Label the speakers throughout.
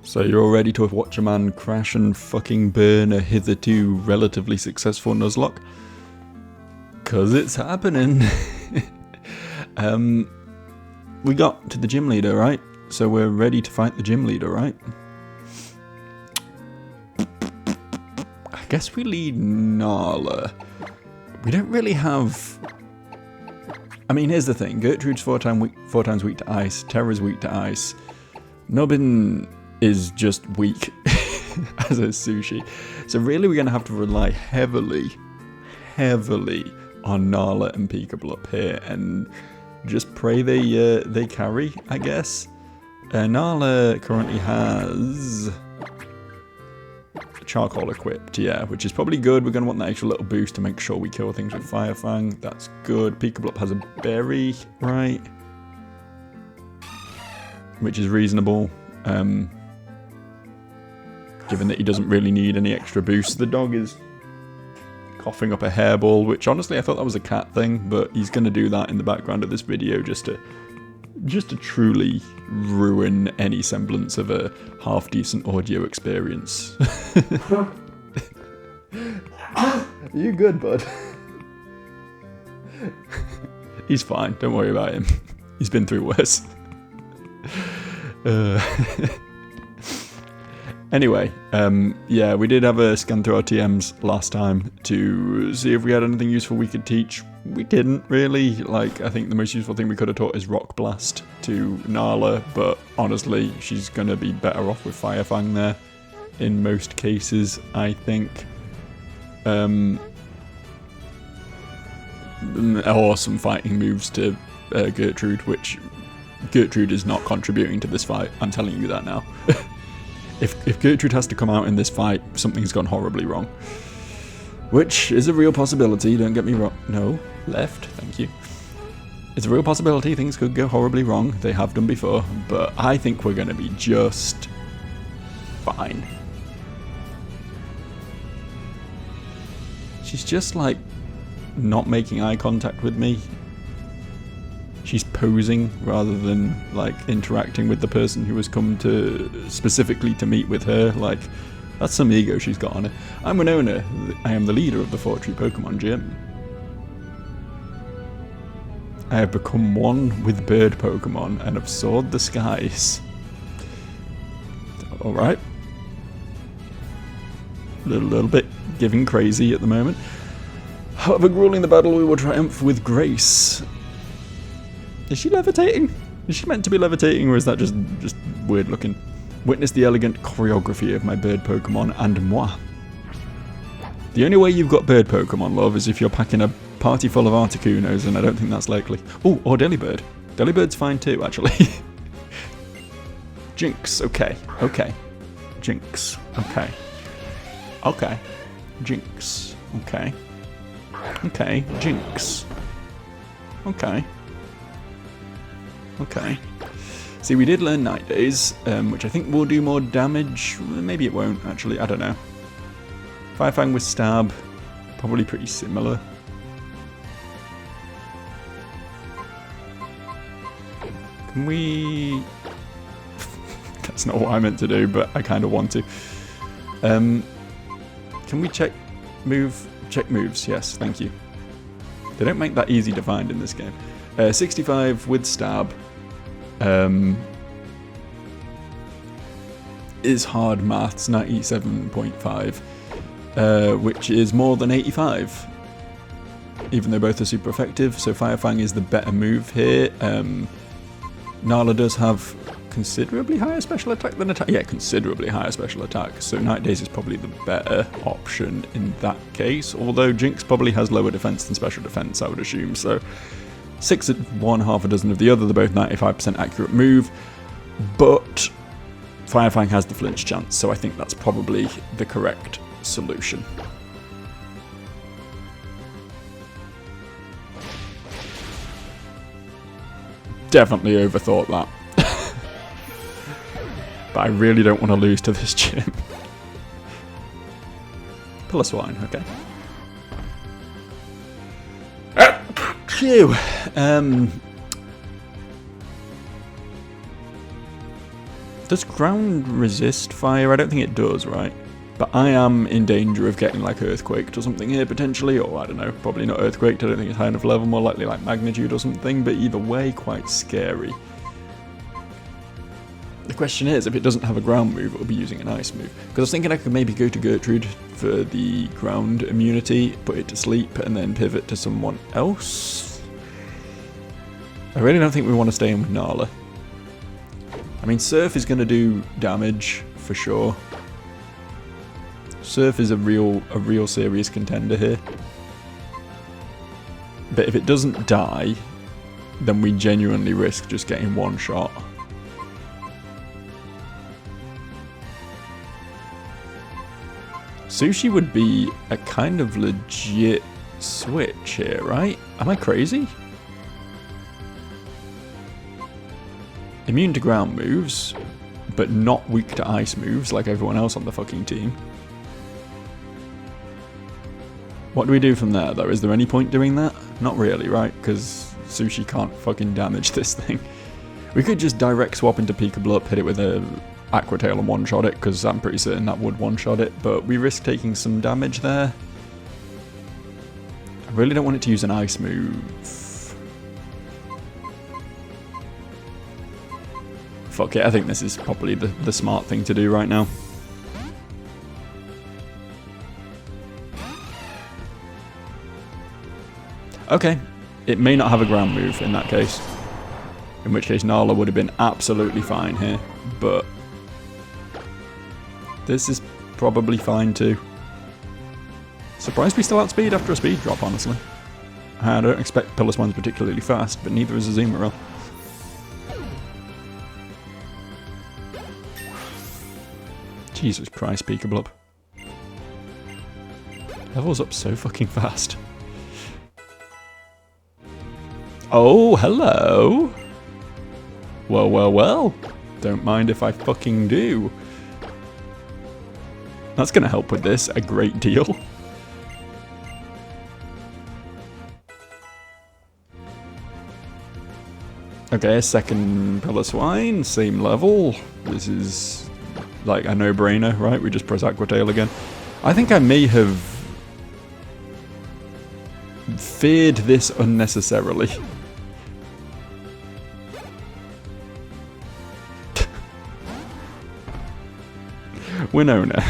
Speaker 1: So you're all ready to watch a man crash and fucking burn a hitherto relatively successful Nuzlocke? 'Cause it's happening. We got to the gym leader, right? So we're ready to fight the gym leader, right? I guess we lead Nala. We don't really have... I mean, here's the thing. Gertrude's four times weak to ice. Terra's weak to ice. Nubbin is just weak as a sushi. So really we're going to have to rely heavily on Nala and Peekaboo up here and just pray they carry, I guess. Nala currently has charcoal equipped, yeah, which is probably good. We're going to want that extra little boost to make sure we kill things with Fire Fang. That's good. Peekaboo has a berry, right? Which is reasonable. Given that he doesn't really need any extra boost. The dog is coughing up a hairball, which honestly I thought that was a cat thing, but he's going to do that in the background of this video just to truly ruin any semblance of a half-decent audio experience. You good, bud? He's fine, don't worry about him. He's been through worse. Anyway, yeah, we did have a scan through our TMs last time to see if we had anything useful we could teach. We didn't really. Like, I think the most useful thing we could have taught is Rock Blast to Nala, but honestly, she's going to be better off with Fire Fang there in most cases, I think. Or some fighting moves to Gertrude, which Gertrude is not contributing to this fight. I'm telling you that now. If Gertrude has to come out in this fight, something's gone horribly wrong. Which is a real possibility, don't get me wrong. No, left, thank you. It's a real possibility, things could go horribly wrong. They have done before, but I think we're going to be just fine. She's just like not making eye contact with me. She's posing rather than like interacting with the person who has come to specifically to meet with her. Like, that's some ego she's got on her. I'm Winona. I am the leader of the Fortree Pokemon Gym. I have become one with bird Pokemon and have soared the skies. Alright. Little bit giving crazy at the moment. However, grueling the battle, we will triumph with grace. Is she levitating? Is she meant to be levitating, or is that just weird looking? Witness the elegant choreography of my bird Pokemon and moi. The only way you've got bird Pokemon, love, is if you're packing a party full of Articunos, and I don't think that's likely. Oh, or Delibird. Delibird's fine too, actually. Jinx, okay. Jinx, okay. Jinx, okay. Jinx. Okay. See, we did learn Night Days, which I think will do more damage. Maybe it won't, actually. I don't know. Fire Fang with Stab, probably pretty similar. Can we... That's not what I meant to do, but I kind of want to. Can we check moves? Yes, thank you. They don't make that easy to find in this game. 65 with Stab. Is hard maths, 97.5, which is more than 85, even though both are super effective. So Fire Fang is the better move here. Nala does have considerably higher special attack than attack. Yeah, considerably higher special attack. So Night Days is probably the better option in that case. Although Jinx probably has lower defense than special defense, I would assume. So 6 at one, half a dozen of the other. They're both 95% accurate move, but Fire Fang has the flinch chance, so I think that's probably the correct solution. Definitely overthought that. But I really don't want to lose to this gym. Pillar Swine, okay. Phew. Does ground resist fire? I don't think it does, right? But I am in danger of getting like earthquaked or something here potentially, or I don't know, probably not earthquaked, I don't think it's high enough level, more likely like magnitude or something, but either way, quite scary. The question is, if it doesn't have a ground move, it'll be using an ice move. Because I was thinking I could maybe go to Gertrude for the ground immunity, put it to sleep, and then pivot to someone else. I really don't think we want to stay in with Nala. I mean, Surf is going to do damage, for sure. Surf is a real serious contender here. But if it doesn't die, then we genuinely risk just getting one shot. Sushi would be a kind of legit switch here, right? Am I crazy? Immune to ground moves, but not weak to ice moves like everyone else on the fucking team. What do we do from there, though? Is there any point doing that? Not really, right? Because Sushi can't fucking damage this thing. We could just direct swap into Peekaboo, hit it with a Aqua Tail and one-shot it, because I'm pretty certain that would one-shot it, but we risk taking some damage there. I really don't want it to use an ice move. Fuck it, I think this is probably the smart thing to do right now. Okay, it may not have a ground move in that case. In which case Nala would have been absolutely fine here, but this is probably fine too. Surprised we still outspeed after a speed drop, honestly. I don't expect Piloswine's particularly fast, but neither is Azumarill. Jesus Christ, Peekaboo. Levels up so fucking fast. Oh, hello! Well, well, well. Don't mind if I fucking do. That's gonna help with this a great deal. Okay, a second Piloswine, same level. This is like a no-brainer, right? We just press Aqua Tail again. I think I may have feared this unnecessarily. Winona.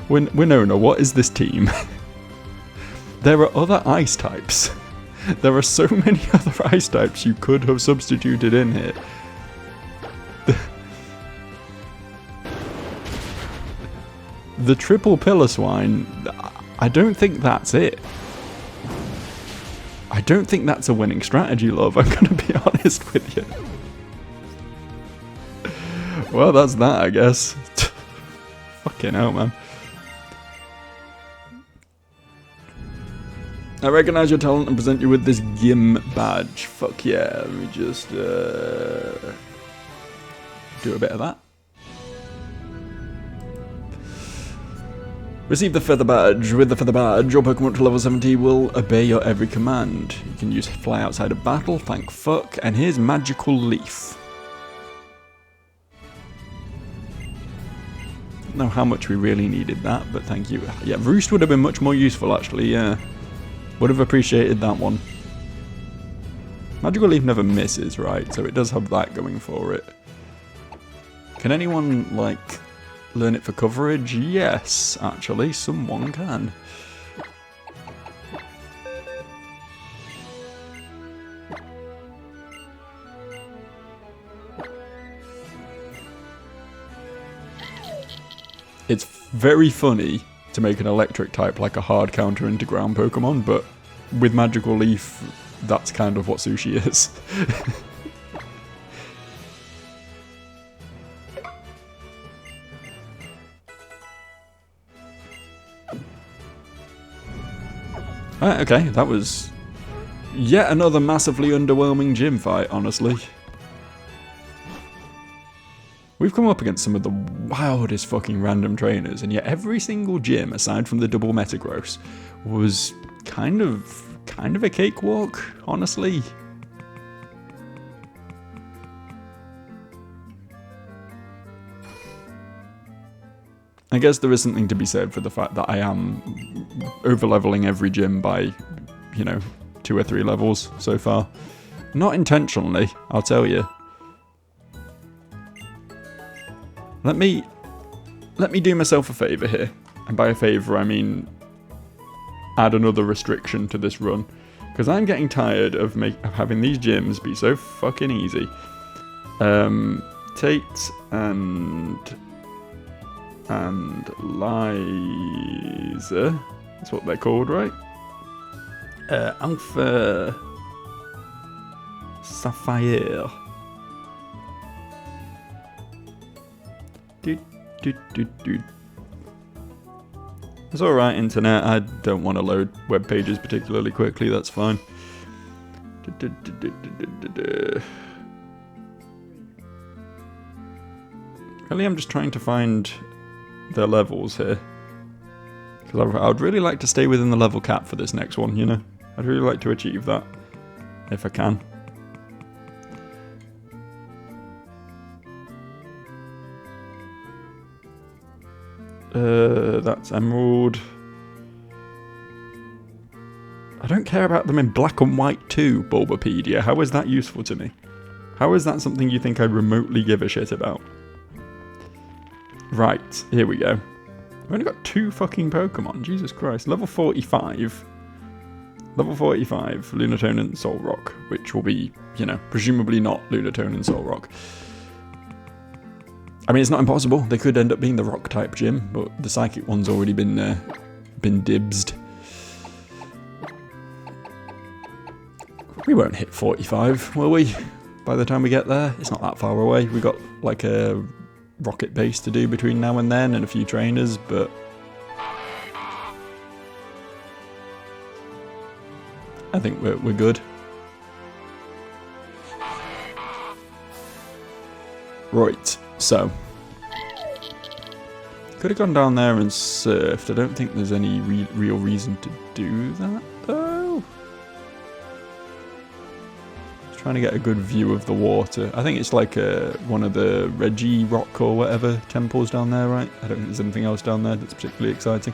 Speaker 1: Winona, what is this team? There are other ice types. There are so many other ice types you could have substituted in here. The triple Piloswine, I don't think that's it. I don't think that's a winning strategy, love. I'm going to be honest with you. Well, that's that, I guess. Fucking hell, man. I recognise your talent and present you with this Gim badge. Fuck yeah, let me just do a bit of that. Receive the Feather Badge. With the Feather Badge, your Pokemon up to level 70 will obey your every command. You can use Fly outside of battle, thank fuck, and here's Magical Leaf. Don't know how much we really needed that, but thank you. Yeah, Roost would have been much more useful, actually, yeah. Would have appreciated that one. Magical Leaf never misses, right? So it does have that going for it. Can anyone, like, learn it for coverage? Yes, actually, someone can. It's very funny to make an electric type like a hard counter into ground Pokemon, but with Magical Leaf, that's kind of what Sushi is. Alright, okay, that was yet another massively underwhelming gym fight, honestly. We've come up against some of the wildest fucking random trainers, and yet every single gym, aside from the double Metagross, was kind of a cakewalk, honestly. I guess there is something to be said for the fact that I am over-leveling every gym by, 2 or 3 levels so far. Not intentionally, I'll tell you. Let me do myself a favour here. And by a favour, I mean add another restriction to this run. Because I'm getting tired of having these gyms be so fucking easy. Tate and Liza. That's what they're called, right? Alpha Sapphire. It's alright, internet. I don't want to load web pages particularly quickly, that's fine. Really, I'm just trying to find their levels here. Because I would really like to stay within the level cap for this next one, I'd really like to achieve that, if I can. That's Emerald. I don't care about them in black and white too, Bulbapedia. How is that useful to me? How is that something you think I remotely give a shit about? Right, here we go. I've only got 2 fucking Pokemon, Jesus Christ. Level 45. Level 45, Lunatone and Solrock, which will be, presumably not Lunatone and Solrock. I mean, it's not impossible. They could end up being the rock-type gym, but the psychic one's already been dibsed. We won't hit 45, will we? By the time we get there, it's not that far away. We got like a rocket base to do between now and then, and a few trainers, but I think we're good. Right. So, could have gone down there and surfed. I don't think there's any real reason to do that, though. Just trying to get a good view of the water. I think it's like one of the Reggie Rock or whatever temples down there, right? I don't think there's anything else down there that's particularly exciting.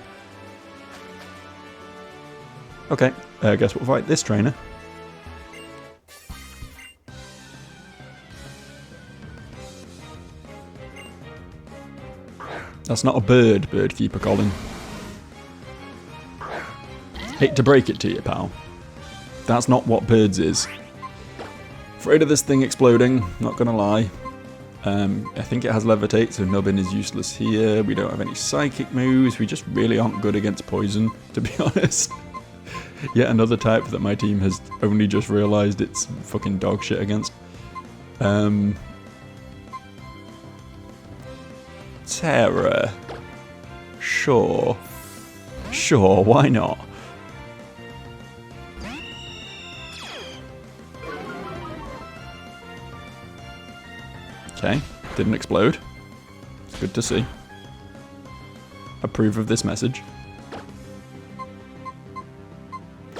Speaker 1: Okay, guess we'll fight this trainer. That's not a bird, Birdkeeper Colin. Hate to break it to you, pal. That's not what birds is. Afraid of this thing exploding, not gonna lie. I think it has levitate, so Nubbin is useless here. We don't have any psychic moves. We just really aren't good against poison, to be honest. Yet another type that my team has only just realised it's fucking dog shit against. Terror. Sure. Sure, why not? Okay, didn't explode. It's good to see. Approve of this message.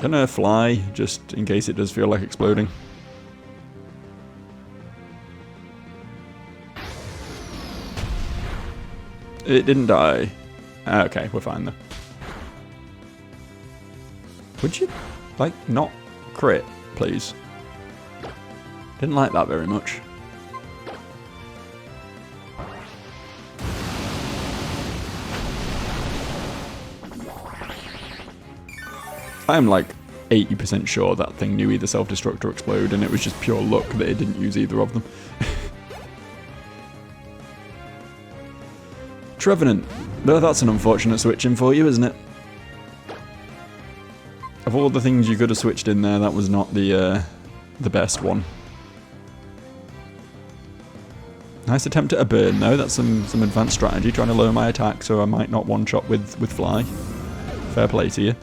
Speaker 1: Gonna fly, just in case it does feel like exploding. It didn't die. Okay, we're fine though. Would you, like, not crit, please? Didn't like that very much. I'm like 80% sure that thing knew either self-destruct or explode, and it was just pure luck that it didn't use either of them. Trevenant. No, that's an unfortunate switching for you, isn't it? Of all the things you could have switched in there, that was not the best one. Nice attempt at a burn though, that's some advanced strategy, trying to lower my attack so I might not one-shot with fly. Fair play to you.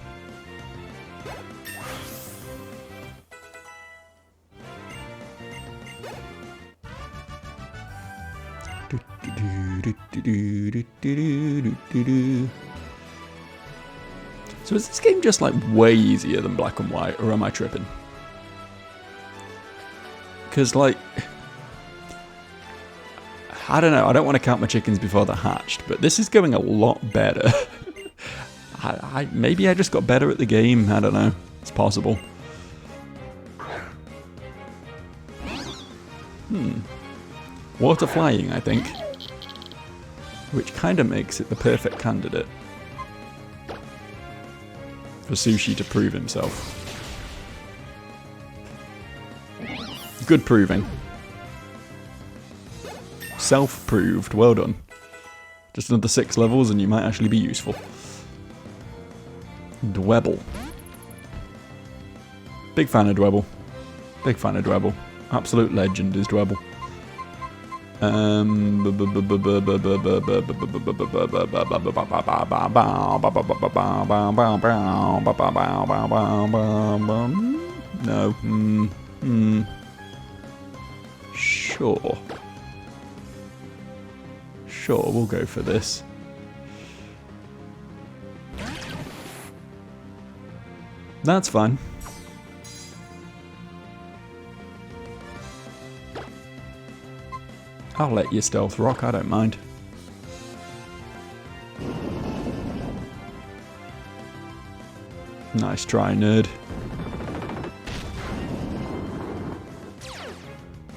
Speaker 1: So is this game just like way easier than Black and White, or am I tripping? Because like, I don't know, I don't want to count my chickens before they're hatched, but this is going a lot better. Maybe I just got better at the game, I don't know. It's possible. Water flying, I think. Which kind of makes it the perfect candidate for Sushi to prove himself. Good proving. Self-proved, well done. Just another 6 levels and you might actually be useful. Dwebble. Big fan of Dwebble. Big fan of Dwebble. Absolute legend is Dwebble. No. Sure. Sure, we'll go for this. That's fine. I'll let you stealth rock, I don't mind. Nice try, nerd.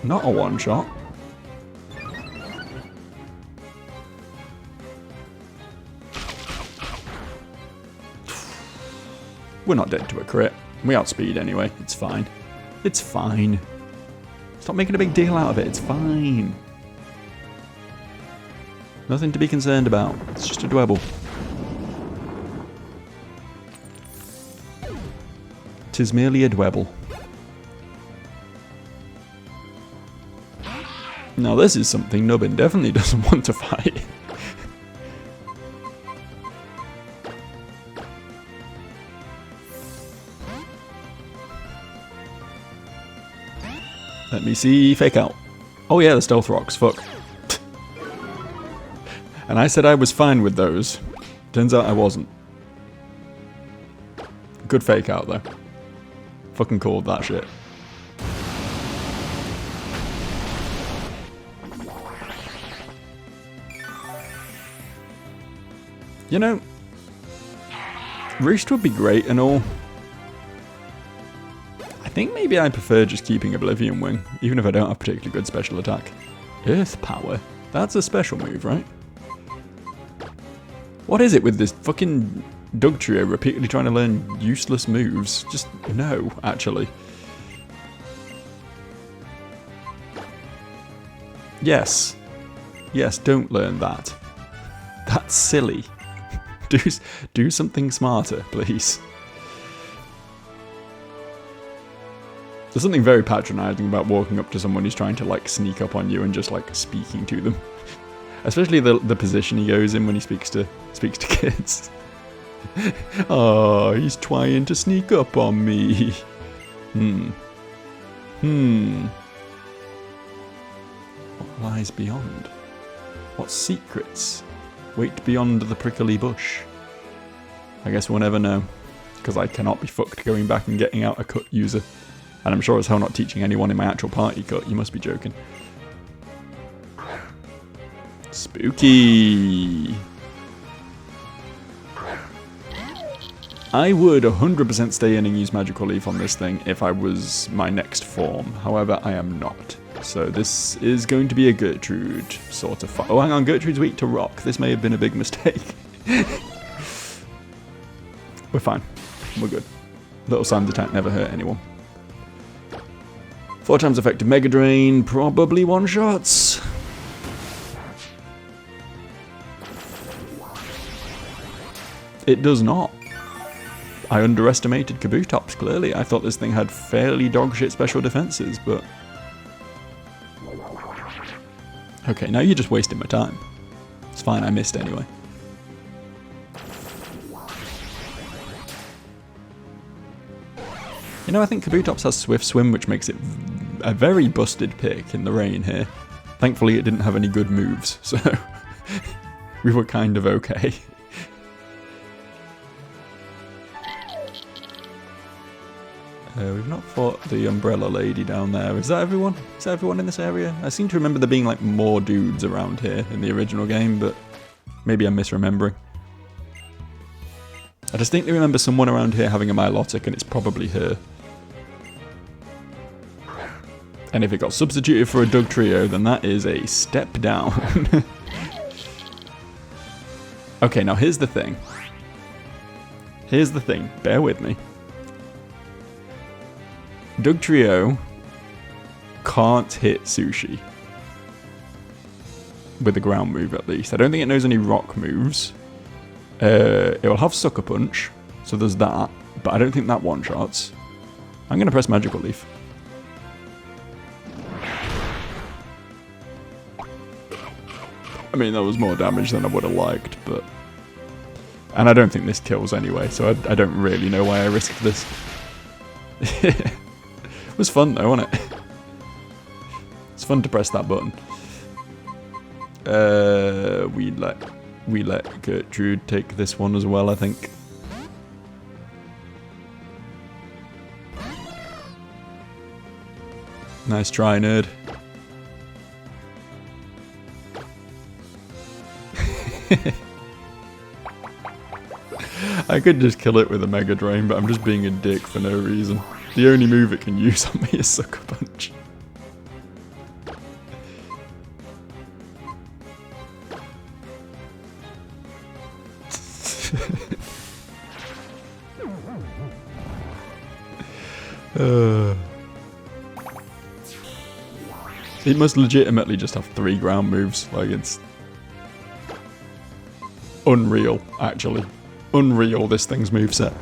Speaker 1: Not a one-shot. We're not dead to a crit. We outspeed anyway. It's fine. It's fine. Stop making a big deal out of it. It's fine. Nothing to be concerned about. It's just a Dwebble. Tis merely a Dwebble. Now this is something Nubbin definitely doesn't want to fight. Let me see. Fake out. Oh yeah, the stealth rocks. Fuck. And I said I was fine with those. Turns out I wasn't. Good fake out though. Fucking called that shit. You know, Roost would be great and all. I think maybe I prefer just keeping Oblivion Wing, even if I don't have particularly good special attack. Earth Power? That's a special move, right? What is it with this fucking Dugtrio repeatedly trying to learn useless moves? Just no, actually. Yes. Yes, don't learn that. That's silly. Do something smarter, please. There's something very patronising about walking up to someone who's trying to like sneak up on you and just like speaking to them. Especially the position he goes in when he speaks to kids. Oh, he's trying to sneak up on me. What lies beyond? What secrets wait beyond the prickly bush? I guess we'll never know, because I cannot be fucked going back and getting out a cut user. And I'm sure as hell not teaching anyone in my actual party cut. You must be joking. Spooky. I would 100% stay in and use Magical Leaf on this thing if I was my next form. However, I am not. So this is going to be a Gertrude sort of fight. Oh, hang on, Gertrude's weak to rock. This may have been a big mistake. We're fine. We're good. Little Sam's attack never hurt anyone. 4 times effective Mega Drain, probably one-shots. It does not. I underestimated Kabutops, clearly. I thought this thing had fairly dogshit special defenses, but... Okay, now you're just wasting my time. It's fine, I missed anyway. You know, I think Kabutops has Swift Swim, which makes it a very busted pick in the rain here. Thankfully, it didn't have any good moves, so we were kind of okay. We've not fought the umbrella lady down there. Is that everyone? Is that everyone in this area? I seem to remember there being like more dudes around here in the original game, but maybe I'm misremembering. I distinctly remember someone around here having a Milotic, and it's probably her. And if it got substituted for a Dugtrio, then that is a step down. Okay, now here's the thing. Here's the thing. Bear with me. Dugtrio can't hit Sushi. With a ground move, at least. I don't think it knows any rock moves. It will have Sucker Punch, so there's that. But I don't think that one-shots. I'm going to press Magical Leaf. I mean, that was more damage than I would have liked, but... And I don't think this kills anyway, so I don't really know why I risked this. It was fun though, wasn't it? It's fun to press that button. We let Gertrude take this one as well, I think. Nice try, nerd. I could just kill it with a Mega Drain, but I'm just being a dick for no reason. The only move it can use on me is Sucker Punch. It must legitimately just have 3 ground moves. Like, it's unreal, actually. Unreal, this thing's moveset.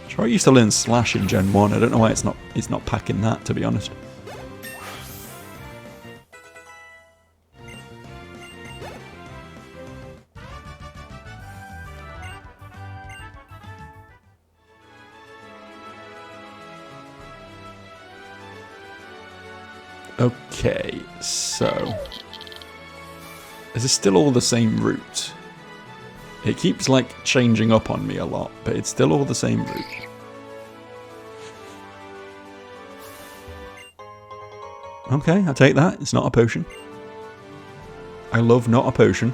Speaker 1: Sure, I used to learn Slash in Gen 1. I don't know why it's not packing that, to be honest. Okay, so... Is this still all the same route? It keeps, like, changing up on me a lot, but it's still all the same route. Okay, I'll take that. It's not a potion. I love not a potion.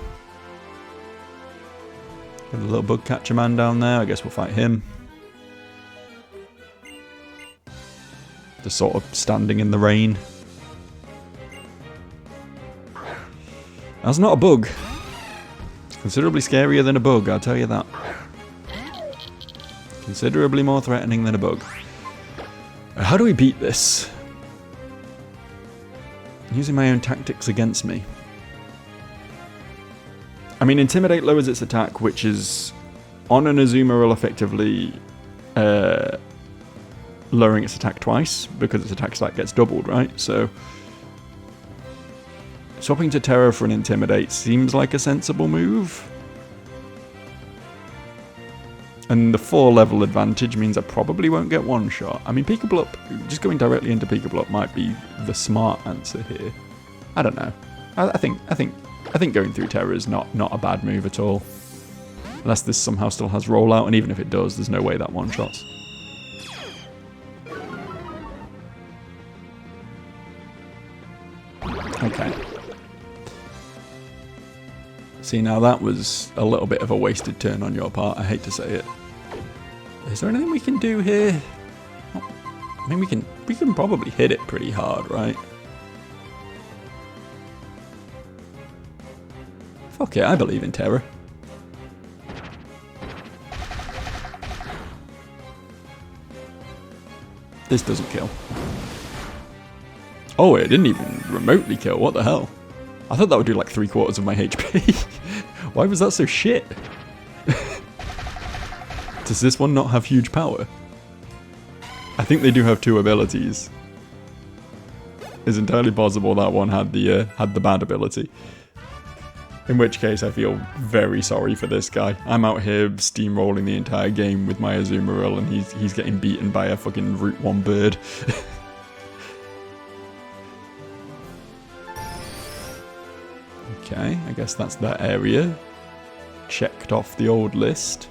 Speaker 1: Got a little bug catcher man down there. I guess we'll fight him. Just sort of standing in the rain. That's not a bug. It's considerably scarier than a bug, I'll tell you that. Considerably more threatening than a bug. How do we beat this? Using my own tactics against me. I mean, Intimidate lowers its attack, which is on an Azumarill effectively lowering its attack twice, because its attack stat gets doubled, right? So swapping to Terror for an Intimidate seems like a sensible move. And the 4-level advantage means I probably won't get one shot. I mean, Pika Blup, just going directly into Pika Blup might be the smart answer here. I don't know. I think going through Terror is not a bad move at all. Unless this somehow still has rollout, and even if it does, there's no way that one shots. Okay. See, now that was a little bit of a wasted turn on your part, I hate to say it. Is there anything we can do here? I mean, we can probably hit it pretty hard, right? Fuck it, I believe in Terror. This doesn't kill. Oh, it didn't even remotely kill, what the hell? I thought that would do like 3/4 of my HP. Why was that so shit? Does this one not have huge power? I think they do have 2 abilities. It's entirely possible that one had the bad ability. In which case, I feel very sorry for this guy. I'm out here steamrolling the entire game with my Azumarill, and he's getting beaten by a fucking Route 1 bird. Okay, I guess that's that area. checked off the old list.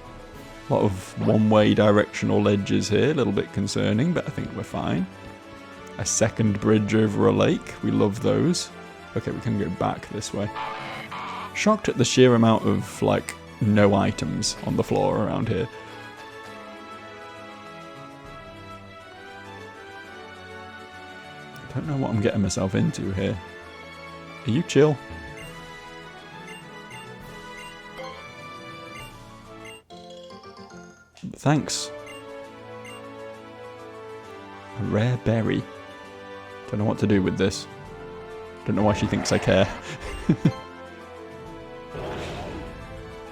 Speaker 1: A lot of one-way directional ledges here, a little bit concerning, but I think we're fine. A second bridge over a lake, we love those. Okay, we can go back this way. Shocked at the sheer amount of, like, no items on the floor around here. I don't know what I'm getting myself into here. Are you chill? Thanks. A rare berry. Don't know what to do with this. Don't know why she thinks I care.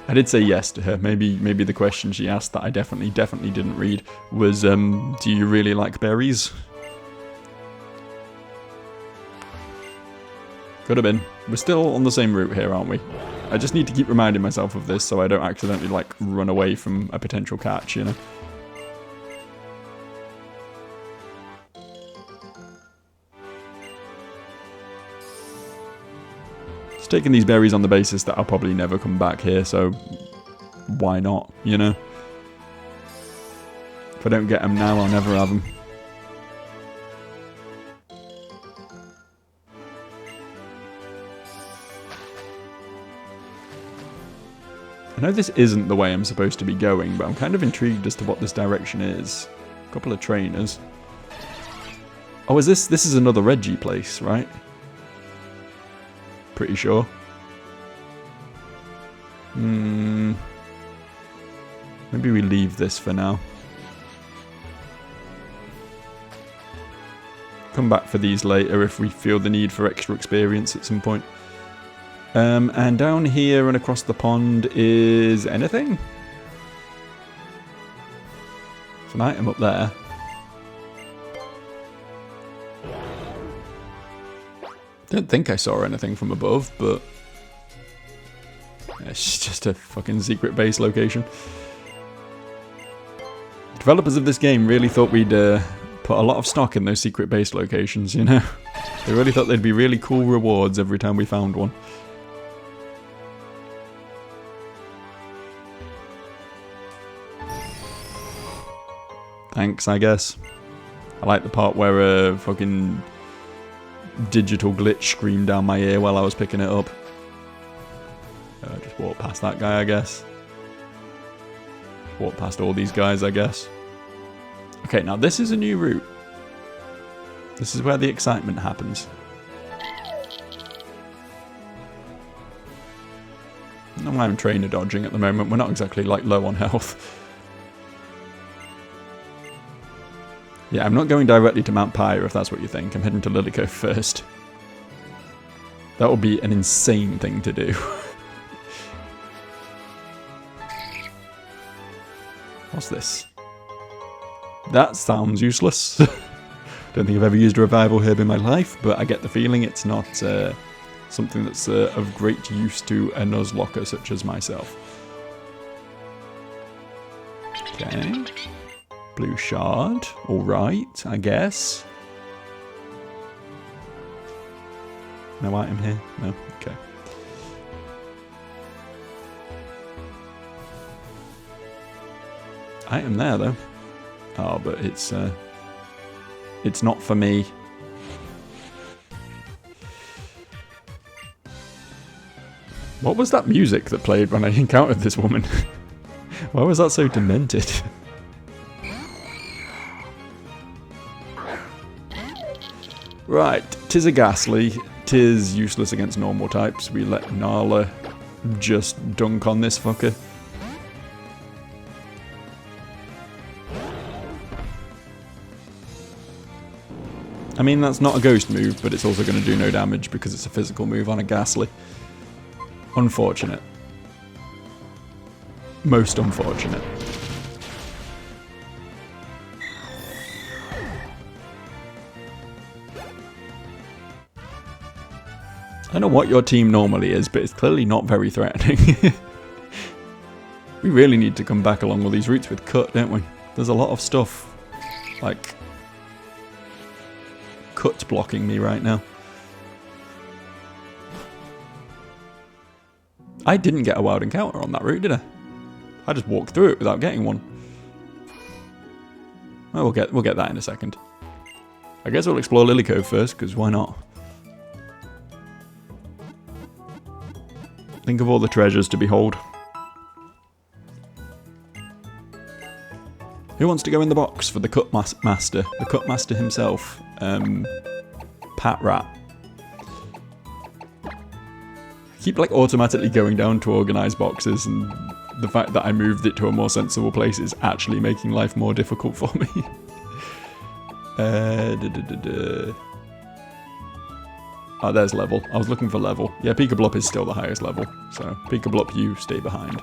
Speaker 1: I did say yes to her. Maybe the question she asked that I definitely didn't read was, do you really like berries? Could have been. We're still on the same route here, aren't we? I just need to keep reminding myself of this so I don't accidentally, like, run away from a potential catch, you know? Just taking these berries on the basis that I'll probably never come back here, so why not, you know? If I don't get them now, I'll never have them. I know this isn't the way I'm supposed to be going, but I'm kind of intrigued as to what this direction is. A couple of trainers. Oh, is this is another Reggie place, right? Pretty sure. Maybe we leave this for now. Come back for these later if we feel the need for extra experience at some point. And down here and across the pond is anything? There's an item up there. Don't think I saw anything from above, but it's just a fucking secret base location. Developers of this game really thought we'd put a lot of stock in those secret base locations, you know? They really thought they'd be really cool rewards every time we found one. Thanks, I guess. I like the part where a fucking digital glitch screamed down my ear while I was picking it up. Just walk past that guy, I guess. Walk past all these guys, I guess. Okay, now this is a new route. This is where the excitement happens. I don't know why I'm trainer dodging at the moment. We're not exactly, like, low on health. Yeah, I'm not going directly to Mount Pyre, if that's what you think. I'm heading to Lilycove first. That would be an insane thing to do. What's this? That sounds useless. Don't think I've ever used a revival herb in my life, but I get the feeling it's not something that's of great use to a Nuzlocke such as myself. Okay. Blue shard. Alright, I guess. No item here? No? Okay. Item there, though. Oh, but it's not for me. What was that music that played when I encountered this woman? Why was that so demented? Right, tis a ghastly, tis useless against normal types. We let Nala just dunk on this fucker. I mean, that's not a ghost move, but it's also going to do no damage because it's a physical move on a ghastly. Unfortunate. Most unfortunate. I don't know what your team normally is, but it's clearly not very threatening. We really need to come back along all these routes with Cut, don't we? There's a lot of stuff, like, Cut blocking me right now. I didn't get a wild encounter on that route, did I? I just walked through it without getting one. Well, we'll get that in a second. I guess we'll explore Lily Cove first, because why not? Think of all the treasures to behold. Who wants to go in the box for the cut master? The cut master himself. Pat Rat. I keep like automatically going down to organise boxes, and the fact that I moved it to a more sensible place is actually making life more difficult for me. Oh, there's level. I was looking for level. Yeah, Peekablop is still the highest level. So, Peekablop, you stay behind.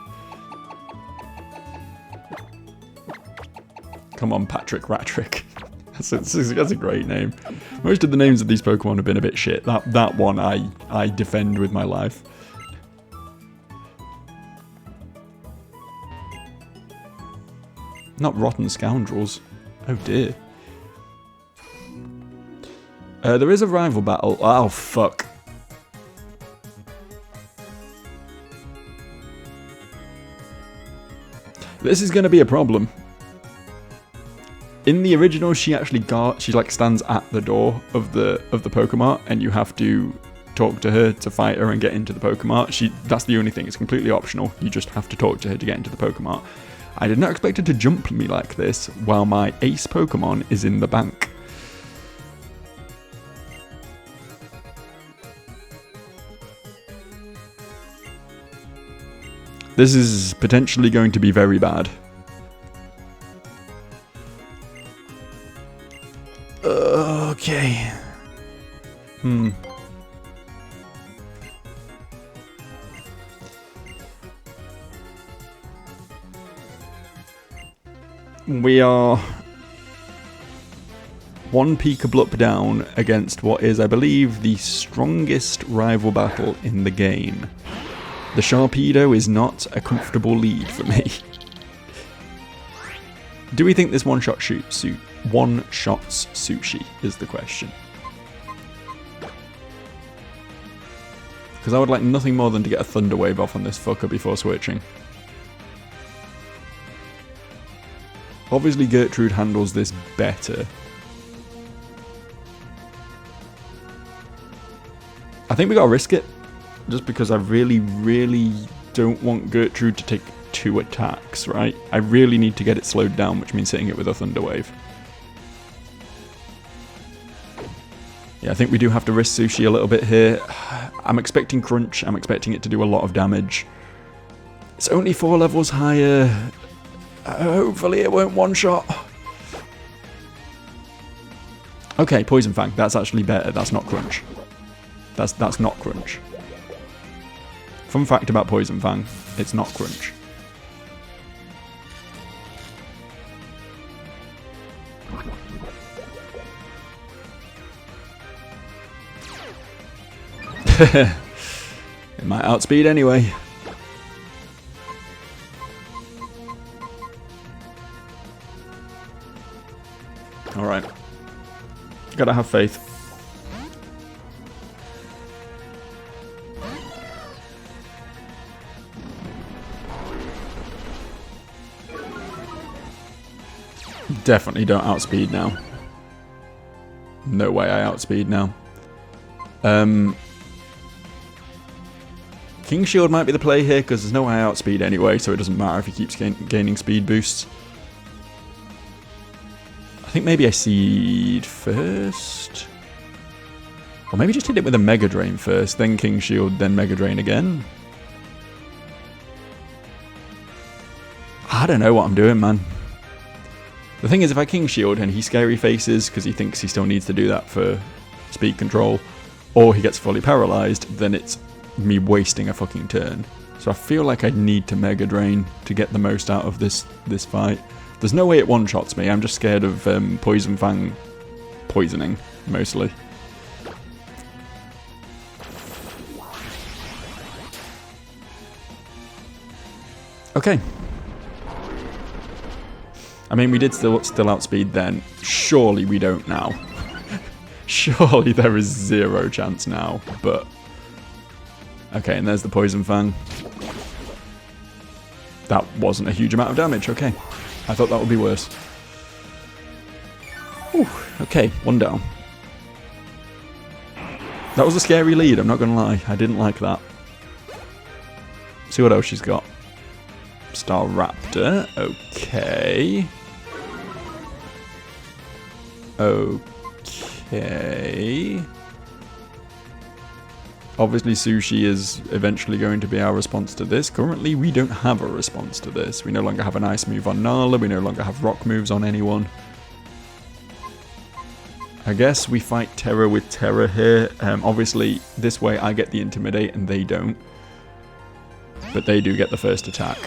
Speaker 1: Come on, Patrick Ratrick. That's a great name. Most of the names of these Pokemon have been a bit shit. That one I defend with my life. Not rotten scoundrels. Oh dear. There is a rival battle. Oh, fuck. This is going to be a problem. In the original, she like stands at the door of the Pokemart, and you have to talk to her to fight her and get into the Pokemart. That's the only thing. It's completely optional. You just have to talk to her to get into the Pokemart. I did not expect her to jump me like this while my ace Pokemon is in the bank. This is potentially going to be very bad. Okay. We are one Peekablup down against what is, I believe, the strongest rival battle in the game. The Sharpedo is not a comfortable lead for me. Do we think this one-shot shots Sushi is the question. Because I would like nothing more than to get a Thunder Wave off on this fucker before switching. Obviously Gertrude handles this better. I think we gotta risk it. Just because I really, really don't want Gertrude to take 2 attacks, right? I really need to get it slowed down, which means hitting it with a Thunder Wave. Yeah, I think we do have to risk Sushi a little bit here. I'm expecting Crunch. I'm expecting it to do a lot of damage. It's only 4 levels higher. Hopefully it won't one-shot. Okay, Poison Fang. That's actually better. That's not Crunch. That's not Crunch. Fun fact about Poison Fang, it's not Crunch. It might outspeed anyway. Alright. Gotta have faith. Definitely don't outspeed now. No way I outspeed now. King Shield might be the play here because there's no way I outspeed anyway, so it doesn't matter if he keeps gaining speed boosts. I think maybe I seed first. Or maybe just hit it with a Mega Drain first, then King Shield, then Mega Drain again. I don't know what I'm doing, man. The thing is, if I King Shield and he scary faces because he thinks he still needs to do that for speed control, or he gets fully paralyzed, then it's me wasting a fucking turn. So I feel like I need to Mega Drain to get the most out of this fight. There's no way it one-shots me. I'm just scared of Poison Fang poisoning, mostly. Okay. I mean, we did still outspeed then. Surely we don't now. Surely there is 0 chance now, but... Okay, and there's the Poison Fang. That wasn't a huge amount of damage, okay. I thought that would be worse. Whew, okay, 1 down. That was a scary lead, I'm not gonna lie. I didn't like that. See what else she's got. Star Raptor, okay. Okay. Obviously Sushi is eventually going to be our response to this. Currently we don't have a response to this. We no longer have an ice move on Nala, we no longer have rock moves on anyone. I guess we fight Terra with Terra here. Obviously this way I get the Intimidate and they don't. But they do get the first attack.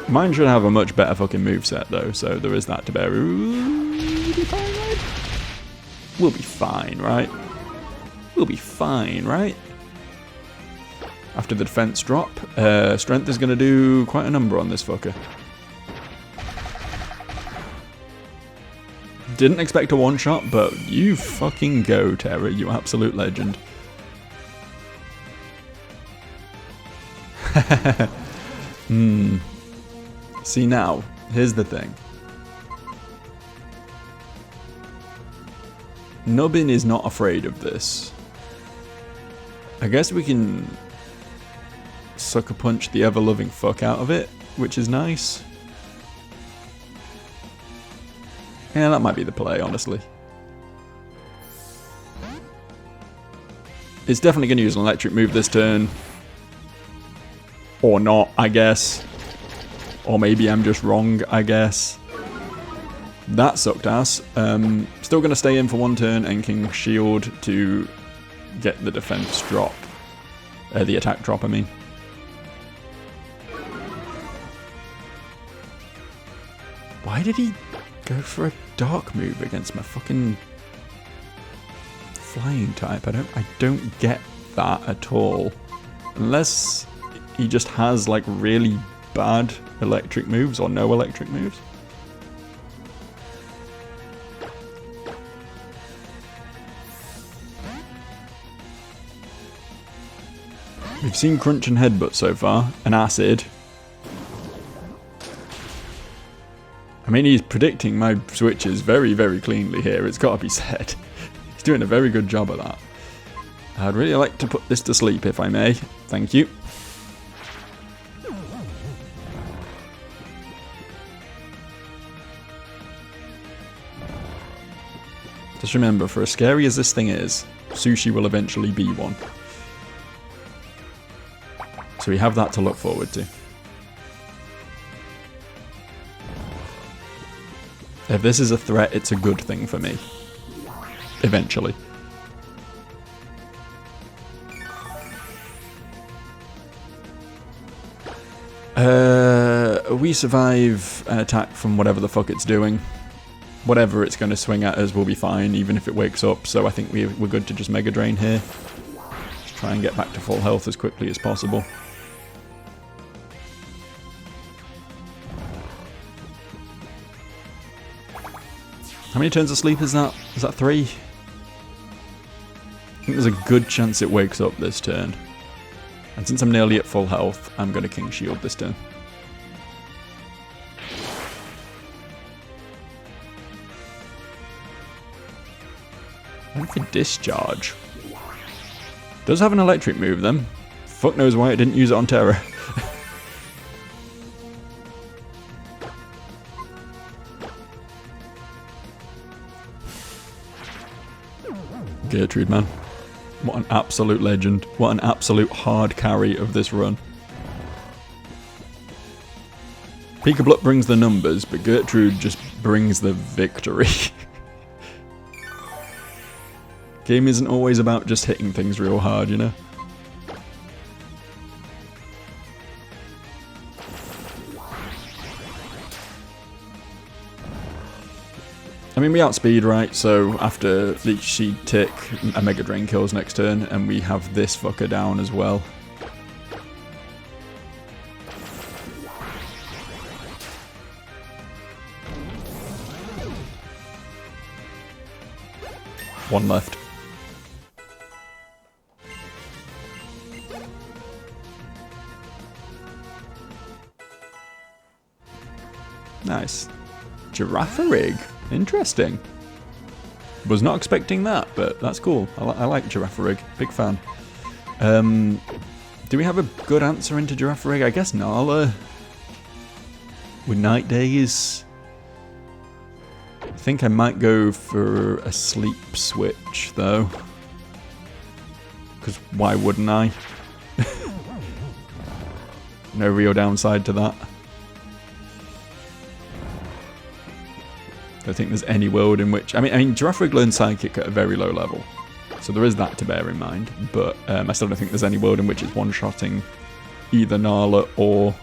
Speaker 1: Mine should have a much better fucking moveset though, so there is that to bear. We'll be fine, right? We'll be fine, right? After the defense drop, strength is going to do quite a number on this fucker. Didn't expect a one-shot, but you fucking go, Terra, you absolute legend. See now, here's the thing. Nubbin is not afraid of this. I guess we can sucker punch the ever-loving fuck out of it, which is nice. Yeah, that might be the play, honestly. It's definitely going to use an electric move this turn. Or not, I guess. Or maybe I'm just wrong, I guess. That sucked ass. Still going to stay in for 1 turn and King Shield to get the defense drop. The attack drop, I mean. Why did he go for a dark move against my fucking flying type? I don't get that at all. Unless he just has like really bad electric moves or no electric moves. We've seen Crunch and Headbutt so far, and Acid. I mean, he's predicting my switches very, very cleanly here, it's got to be said. He's doing a very good job of that. I'd really like to put this to sleep, if I may. Thank you. Just remember, for as scary as this thing is, Sushi will eventually be one. So we have that to look forward to. If this is a threat, it's a good thing for me. Eventually. We survive an attack from whatever the fuck it's doing. Whatever it's going to swing at us will be fine, even if it wakes up. So I think we're good to just Mega Drain here. Just try and get back to full health as quickly as possible. How many turns of sleep is that? Is that 3? I think there's a good chance it wakes up this turn. And since I'm nearly at full health, I'm going to King Shield this turn. Went for Discharge. Does have an electric move then. Fuck knows why it didn't use it on Terra. Gertrude, man. What an absolute legend. What an absolute hard carry of this run. Peekablut brings the numbers, but Gertrude just brings the victory. Game isn't always about just hitting things real hard, you know? I mean, we outspeed, right? So after Leech Seed tick, a Mega Drain kills next turn, and we have this fucker down as well. One left. Nice. Girafarig. Interesting. Was not expecting that, but that's cool. I like Girafarig. Big fan. Do we have a good answer into Girafarig? I guess Nala. With Night Days. I think I might go for a sleep switch, though. Because why wouldn't I? No real downside to that. I don't think there's any world in which... I mean, Girafarig learns Psychic at a very low level. So there is that to bear in mind. But I still don't think there's any world in which it's one-shotting either Nala or...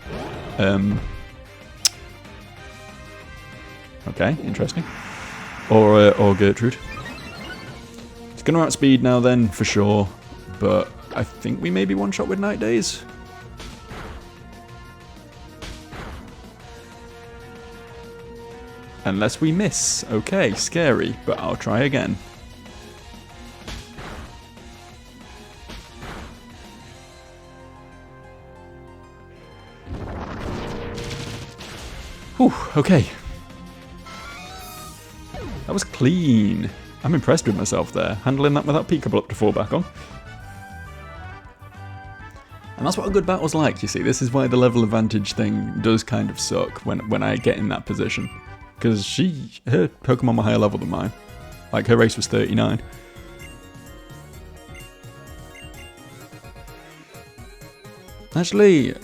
Speaker 1: Okay, interesting. Or Gertrude. It's going to outspeed now then, for sure. But I think we may be one-shot with Night Days. Unless we miss. Okay, scary, but I'll try again. Whew, okay. That was clean. I'm impressed with myself there, handling that without Peekaboo up to fall back on. And that's what a good battle's like, you see. This is why the level advantage thing does kind of suck when I get in that position. Because her Pokemon were higher level than mine. Like, her race was 39. Actually, I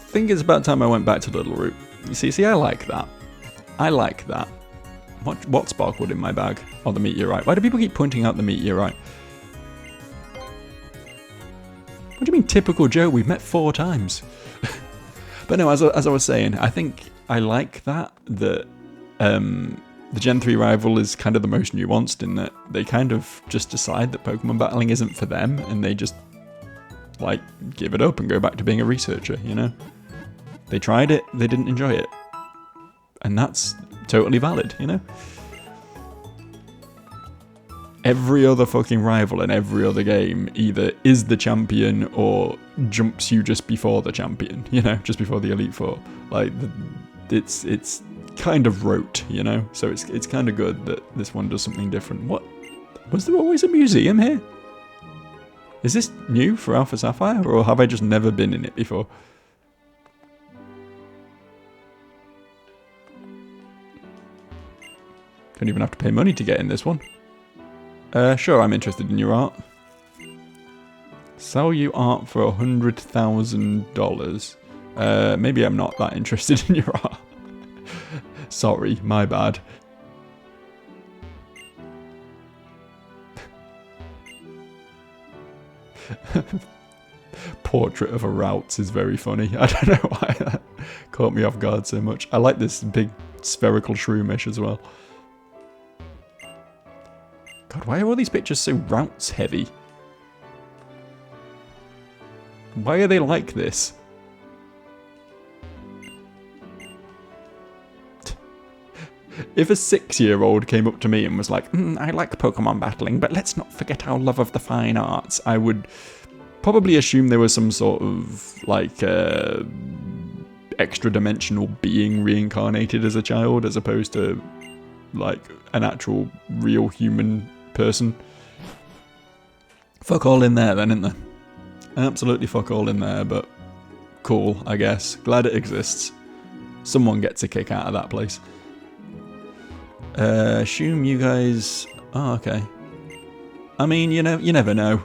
Speaker 1: think it's about time I went back to Little Root. You see, I like that. I like that. What sparkled in my bag? Oh, the meteorite. Why do people keep pointing out the meteorite? What do you mean, typical Joe? We've met 4 times. But no, as I was saying, I think I like that the Gen 3 rival is kind of the most nuanced in that they kind of just decide that Pokemon battling isn't for them, and they just, like, give it up and go back to being a researcher, you know? They tried it, they didn't enjoy it. And that's totally valid, you know? Every other fucking rival in every other game either is the champion or jumps you just before the champion, you know? Just before the Elite Four. Like, it's kind of rote, you know? So it's kind of good that this one does something different. What? Was there always a museum here? Is this new for Alpha Sapphire, or have I just never been in it before? Don't even have to pay money to get in this one. Sure, I'm interested in your art. Sell you art for $100,000. Maybe I'm not that interested in your art. Sorry, my bad. Portrait of a Routes is very funny. I don't know why that caught me off guard so much. I like this big spherical shroomish as well. God, why are all these pictures so Routes heavy? Why are they like this? If a 6-year-old came up to me and was like, I like Pokemon battling, but let's not forget our love of the fine arts, I would probably assume there was some sort of, like, extra-dimensional being reincarnated as a child, as opposed to, like, an actual, real human person. Fuck all in there then, isn't there? Absolutely fuck all in there, but cool, I guess. Glad it exists. Someone gets a kick out of that place. Assume you guys... Oh, okay. I mean, you never know.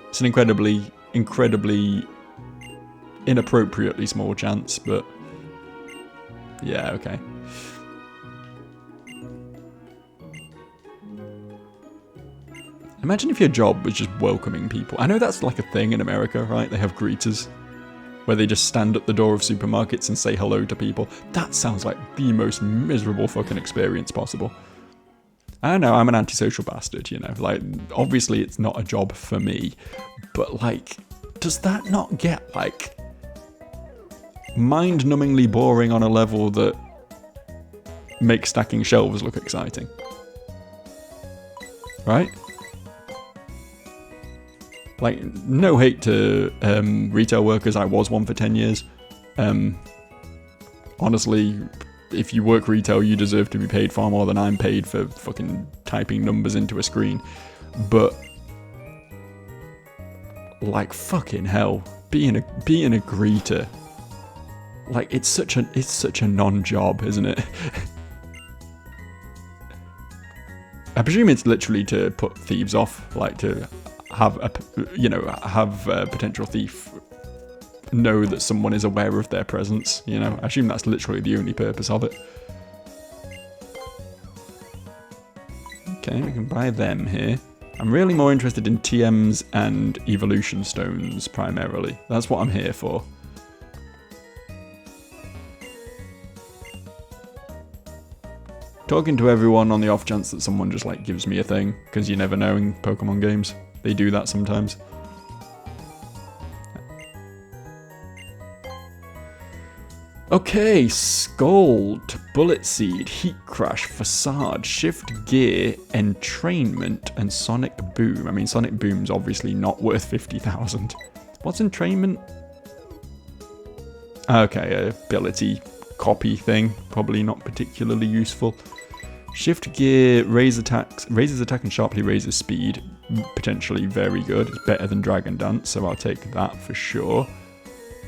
Speaker 1: It's an incredibly inappropriately small chance, but... Yeah, okay. Imagine if your job was just welcoming people. I know that's like a thing in America, right? They have greeters, where they just stand at the door of supermarkets and say hello to people. That sounds like the most miserable fucking experience possible. I know, I'm an antisocial bastard, you know. Like, obviously it's not a job for me. But, like, does that not get, like, mind-numbingly boring on a level that makes stacking shelves look exciting? Right? Like, no hate to retail workers. I was one for 10 years. Honestly, if you work retail, you deserve to be paid far more than I'm paid for fucking typing numbers into a screen. But like fucking hell, being a greeter, like it's such a non-job, isn't it? I presume it's literally to put thieves off, like to have a potential thief know that someone is aware of their presence, you know. I assume that's literally the only purpose of it. Okay, we can buy them here. I'm really more interested in TMs and evolution stones primarily. That's what I'm here for. Talking to everyone on the off chance that someone just like gives me a thing, because you never know in Pokemon games. They do that sometimes. Okay, Scald, Bullet Seed, Heat Crash, Facade, Shift Gear, Entrainment, and Sonic Boom. I mean, Sonic Boom's obviously not worth 50,000. What's Entrainment? Okay, ability copy thing. Probably not particularly useful. Shift Gear, raises attack and sharply raises speed. Potentially very good. It's better than Dragon Dance, so I'll take that for sure.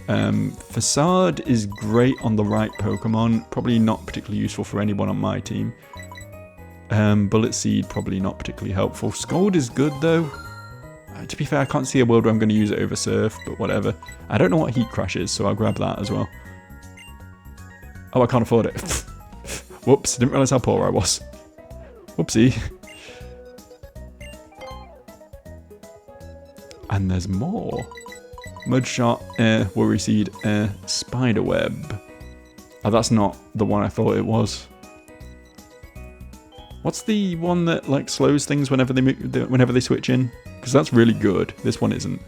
Speaker 1: Facade is great on the right Pokemon, probably not particularly useful for anyone on my team. Bullet Seed, probably not particularly helpful. Scald is good though. To be fair, I can't see a world where I'm going to use it over Surf, but whatever. I don't know what Heat Crash is, so I'll grab that as well. Oh, I can't afford it. Whoops, didn't realise how poor I was. Whoopsie. And there's more. Mudshot, Worry Seed, Spiderweb. Oh, that's not the one I thought it was. What's the one that like slows things whenever they switch in? Because that's really good. This one isn't.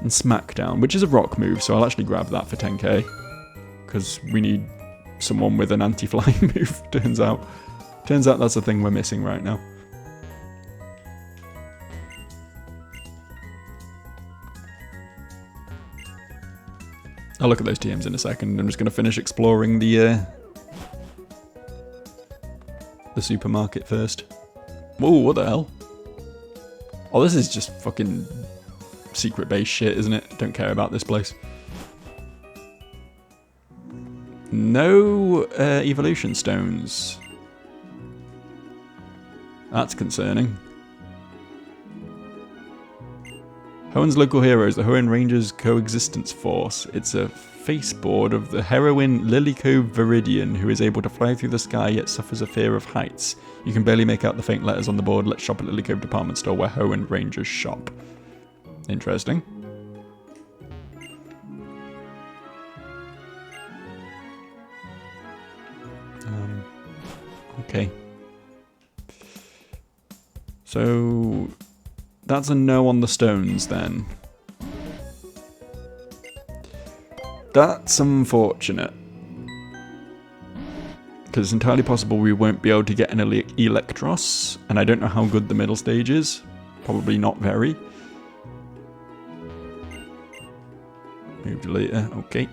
Speaker 1: And Smackdown, which is a rock move, so I'll actually grab that for 10k. Because we need someone with an anti-flying move, turns out. Turns out that's the thing we're missing right now. I'll look at those TMs in a second. I'm just going to finish exploring the supermarket first. Whoa, what the hell? Oh, this is just fucking secret base shit, isn't it? Don't care about this place. No evolution stones. That's concerning. Hoenn's local heroes, the Hoenn Rangers Coexistence Force. It's a faceboard of the heroine Lilycove Viridian, who is able to fly through the sky yet suffers a fear of heights. You can barely make out the faint letters on the board. Let's shop at Lilycove Department Store, where Hoenn Rangers shop. Interesting. Okay. So that's a no on the stones then. That's unfortunate. Because it's entirely possible we won't be able to get an Electros, and I don't know how good the middle stage is. Probably not very. Move to later, okay.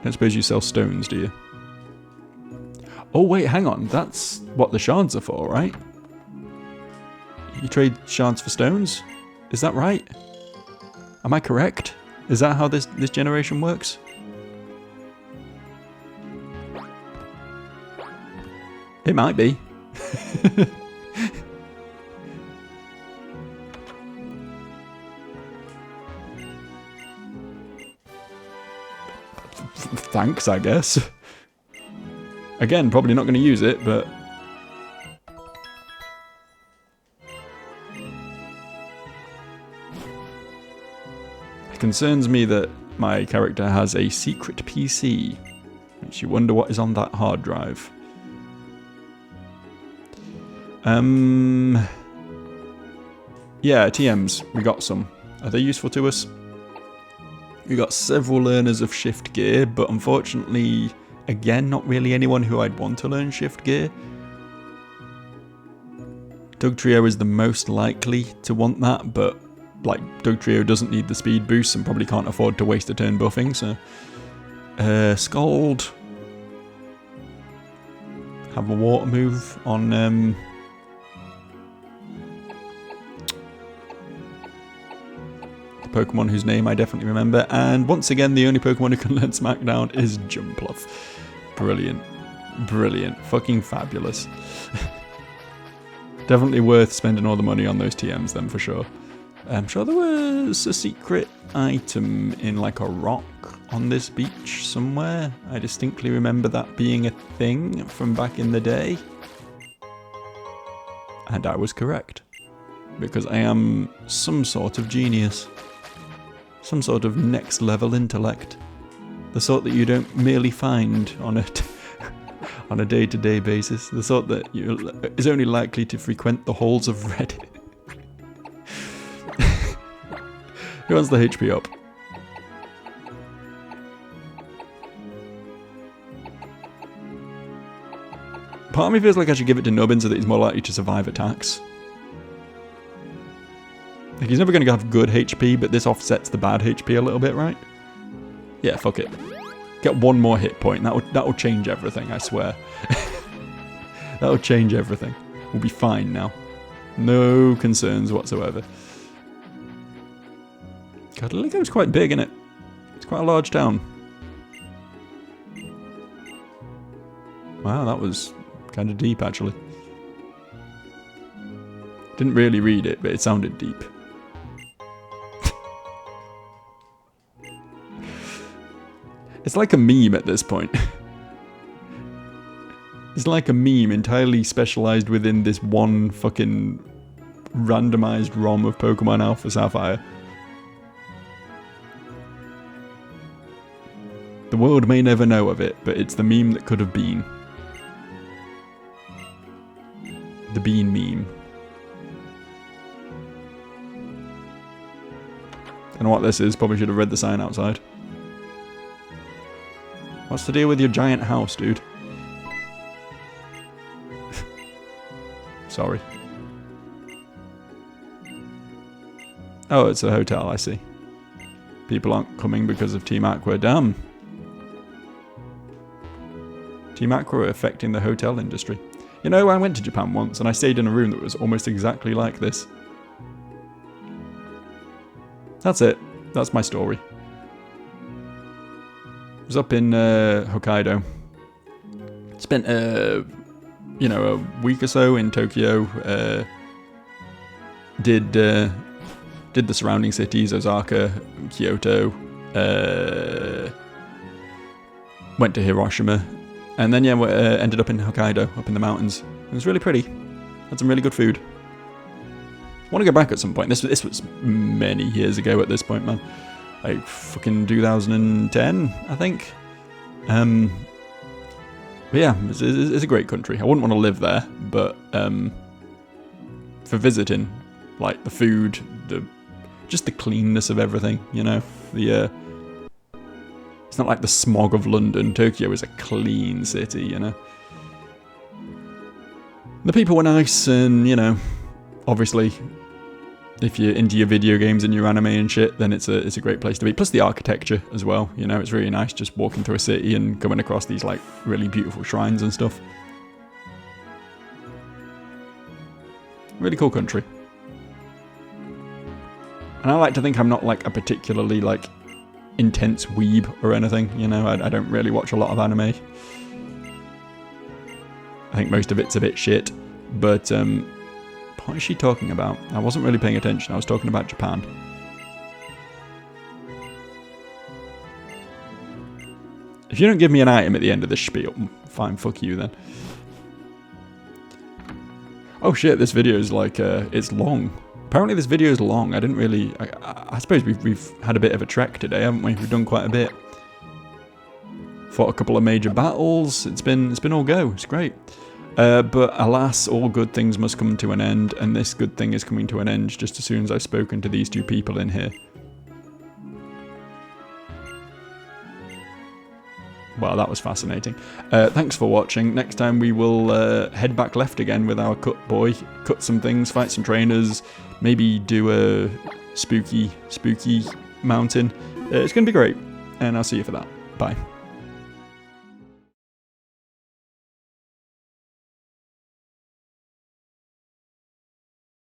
Speaker 1: Don't suppose you sell stones, do you? Oh wait, hang on. That's what the shards are for, right? You trade shards for stones? Is that right? Am I correct? Is that how this generation works? It might be. Thanks, I guess. Again, probably not going to use it, but... It concerns me that my character has a secret PC. Makes you wonder what is on that hard drive. Yeah, TMs. We got some. Are they useful to us? We got several learners of Shift Gear, but unfortunately, again, not really anyone who I'd want to learn Shift Gear. Dugtrio is the most likely to want that, but like, Dugtrio doesn't need the speed boost and probably can't afford to waste a turn buffing, so... Scald... Have a water move on, the Pokemon whose name I definitely remember, and once again, the only Pokemon who can learn Smackdown is Jumpluff. Brilliant. Brilliant. Fucking fabulous. Definitely worth spending all the money on those TMs then, for sure. I'm sure there was a secret item in, like, a rock on this beach somewhere. I distinctly remember that being a thing from back in the day. And I was correct. Because I am some sort of genius. Some sort of next level intellect. The sort that you don't merely find on a day-to-day basis. The sort that is only likely to frequent the halls of Reddit. Who wants the HP up? Part of me feels like I should give it to Nubbin so that he's more likely to survive attacks. Like, he's never going to have good HP, but this offsets the bad HP a little bit, right? Yeah, fuck it. Get one more hit point. That'll change everything, I swear. That'll change everything. We'll be fine now. No concerns whatsoever. God, Ligo's quite big, isn't it? It's quite a large town. Wow, that was kind of deep, actually. Didn't really read it, but it sounded deep. It's like a meme at this point. It's like a meme entirely specialized within this one fucking randomized ROM of Pokemon Alpha Sapphire. The world may never know of it, but it's the meme that could have been. The bean meme. I don't know what this is, probably should have read the sign outside. What's the deal with your giant house, dude? Sorry. Oh, it's a hotel, I see. People aren't coming because of Team Aqua. Damn. Team Aqua are affecting the hotel industry. You know, I went to Japan once and I stayed in a room that was almost exactly like this. That's it. That's my story. I was up in Hokkaido. Spent, you know, a week or so in Tokyo. Did the surrounding cities, Osaka, Kyoto. Went to Hiroshima. And then, yeah, ended up in Hokkaido, up in the mountains. It was really pretty. Had some really good food. I want to go back at some point. This was many years ago at this point, man. Like, fucking 2010, I think. But yeah, it's a great country. I wouldn't want to live there, but for visiting, like, the food, just the cleanness of everything, you know? It's not like the smog of London. Tokyo is a clean city, you know? The people were nice, and, you know, obviously, if you're into your video games and your anime and shit, then it's a great place to be. Plus the architecture as well, you know, it's really nice just walking through a city and coming across these, like, really beautiful shrines and stuff. Really cool country. And I like to think I'm not, like, a particularly, like, intense weeb or anything, you know, I don't really watch a lot of anime. I think most of it's a bit shit, but what is she talking about? I wasn't really paying attention, I was talking about Japan. If you don't give me an item at the end of this spiel, fine, fuck you then. Oh shit, this video is like, it's long. Apparently this video is long. I didn't really... I suppose we've had a bit of a trek today, haven't we? We've done quite a bit. Fought a couple of major battles. It's been all go. It's great. But alas, all good things must come to an end, and this good thing is coming to an end just as soon as I've spoken to these two people in here. Wow, that was fascinating. Thanks for watching. Next time we will head back left again with our cut boy, cut some things, fight some trainers, maybe do spooky mountain. It's going to be great, and I'll see you for that. Bye.